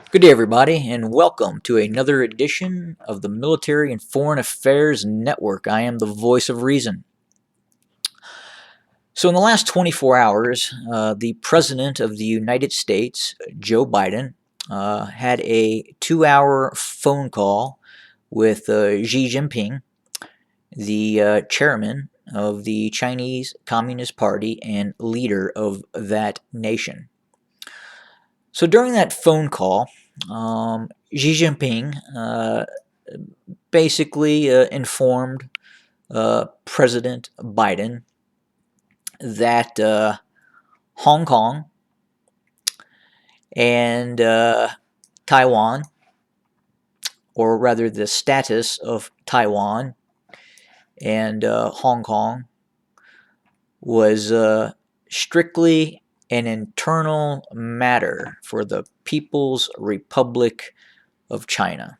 Good day, everybody, and welcome to another edition of the Military and Foreign Affairs Network. I am the voice of reason. So, in the last 24 hours, the President of the United States, Joe Biden, had a 2 hour phone call with Xi Jinping, the chairman of the Chinese Communist Party and leader of that nation. So, during that phone call, Xi Jinping basically informed President Biden that Hong Kong and Taiwan, or rather the status of Taiwan and Hong Kong, was strictly an internal matter for the People's Republic of China.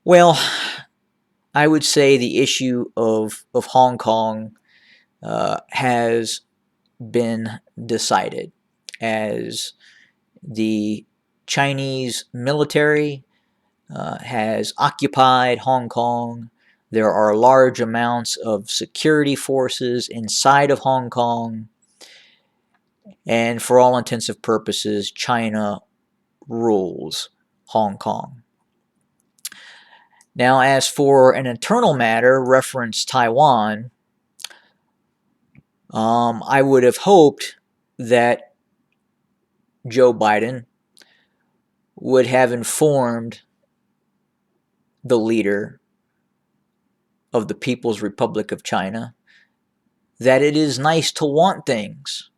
Well, I would say the issue of Hong Kong has been decided, as the Chinese military has occupied Hong Kong. There are large amounts of security forces inside of Hong Kong, and for all intents and purposes, China rules Hong Kong. Now, as for an internal matter reference Taiwan, I would have hoped that Joe Biden would have informed the leader of the People's Republic of China that it is nice to want things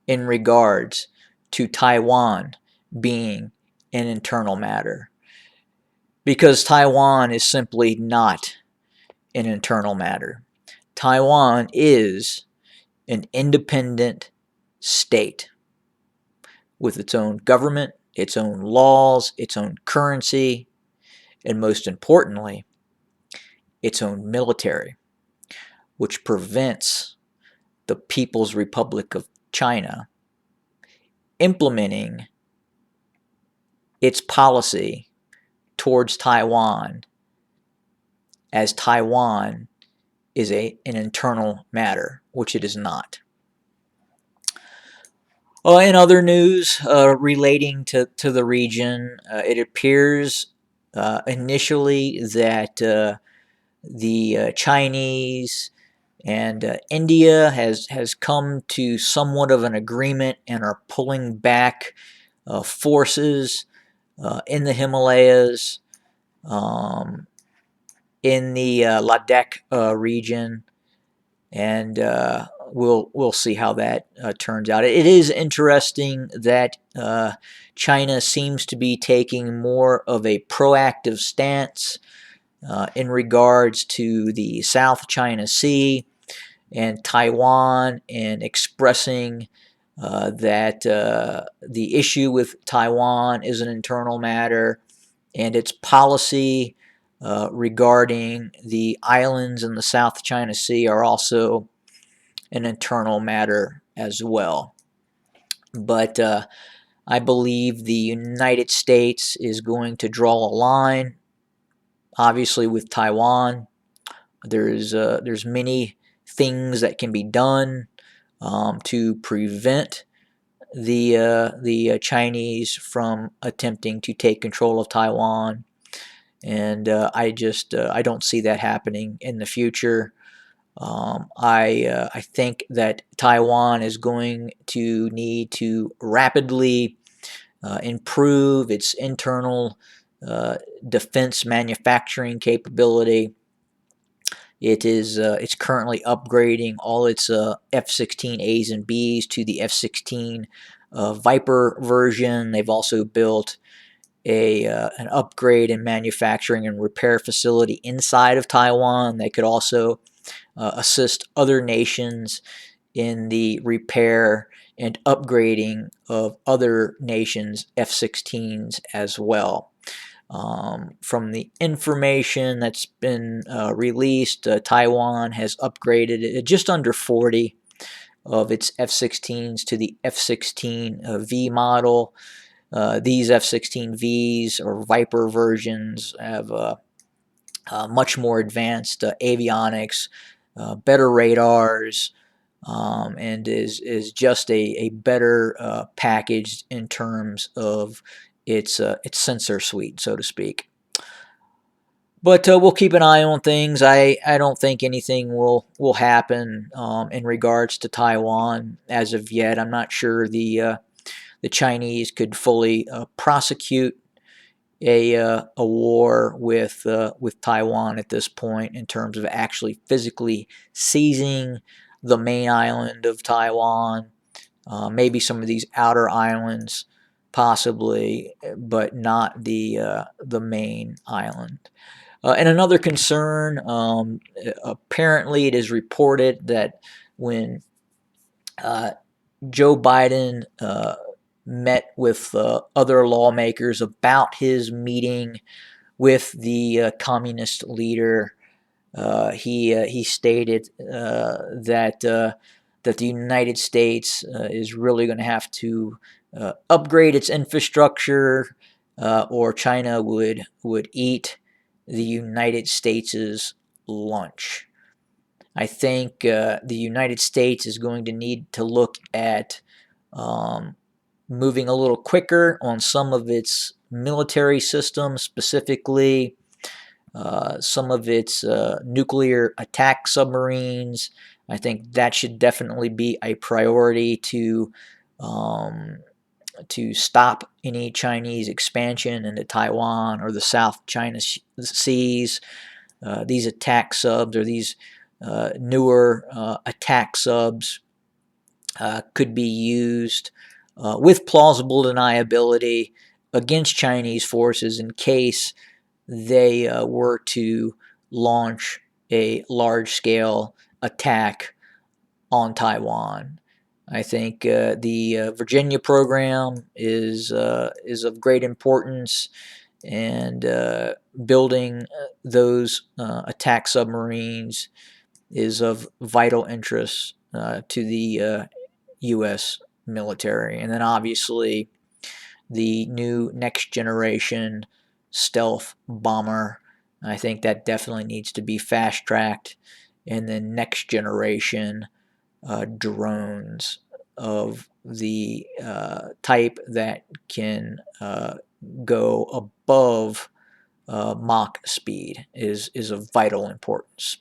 in regards to Taiwan being an internal matter, because Taiwan is simply not an internal matter. Taiwan is an independent state with its own government, its own laws, its own currency, and most importantly, its own military, which prevents the People's Republic of China implementing its policy towards Taiwan, as Taiwan is an internal matter, which it is not. In other news relating to the region, it appears initially that the Chinese and India has come to somewhat of an agreement and are pulling back forces in the Himalayas, in the Ladakh region, and we'll see how that turns out. It is interesting that China seems to be taking more of a proactive stance in regards to the South China Sea and Taiwan, and expressing that the issue with Taiwan is an internal matter, and its policy regarding the islands in the South China Sea are also an internal matter as well. But I believe the United States is going to draw a line, obviously, with Taiwan. There's many things that can be done to prevent the Chinese from attempting to take control of Taiwan, and I don't see that happening in the future. I think that Taiwan is going to need to rapidly improve its internal defense manufacturing capability. It's currently upgrading all its F-16As and Bs to the F-16 Viper version. They've also built an upgrade in manufacturing and repair facility inside of Taiwan. They could also assist other nations in the repair and upgrading of other nations' F-16s as well. From the information that's been released, Taiwan has upgraded just under 40 of its F-16s to the F-16V model. these F-16Vs or Viper versions have much more advanced avionics, better radars, and is just a better package in terms of its sensor suite, so to speak. But we'll keep an eye on things. I don't think anything will happen in regards to Taiwan as of yet. I'm not sure the Chinese could fully prosecute a war with Taiwan at this point in terms of actually physically seizing the main island of Taiwan, maybe some of these outer islands, possibly, but not the main island. And another concern, apparently, it is reported that when Joe Biden met with other lawmakers about his meeting with the communist leader. He stated that the United States is really going to have to upgrade its infrastructure, or China would eat the United States' lunch. I think the United States is going to need to look at moving a little quicker on some of its military systems, specifically some of its nuclear attack submarines. I think that should definitely be a priority to stop any Chinese expansion into Taiwan or the South China Seas. These attack subs or these newer attack subs could be used with plausible deniability against Chinese forces in case they were to launch a large-scale attack on Taiwan. I think the Virginia program is of great importance, and building those attack submarines is of vital interest to the U.S. military. And then obviously the new next generation stealth bomber. I think that definitely needs to be fast tracked. And then next generation drones of the type that can go above Mach speed is of vital importance.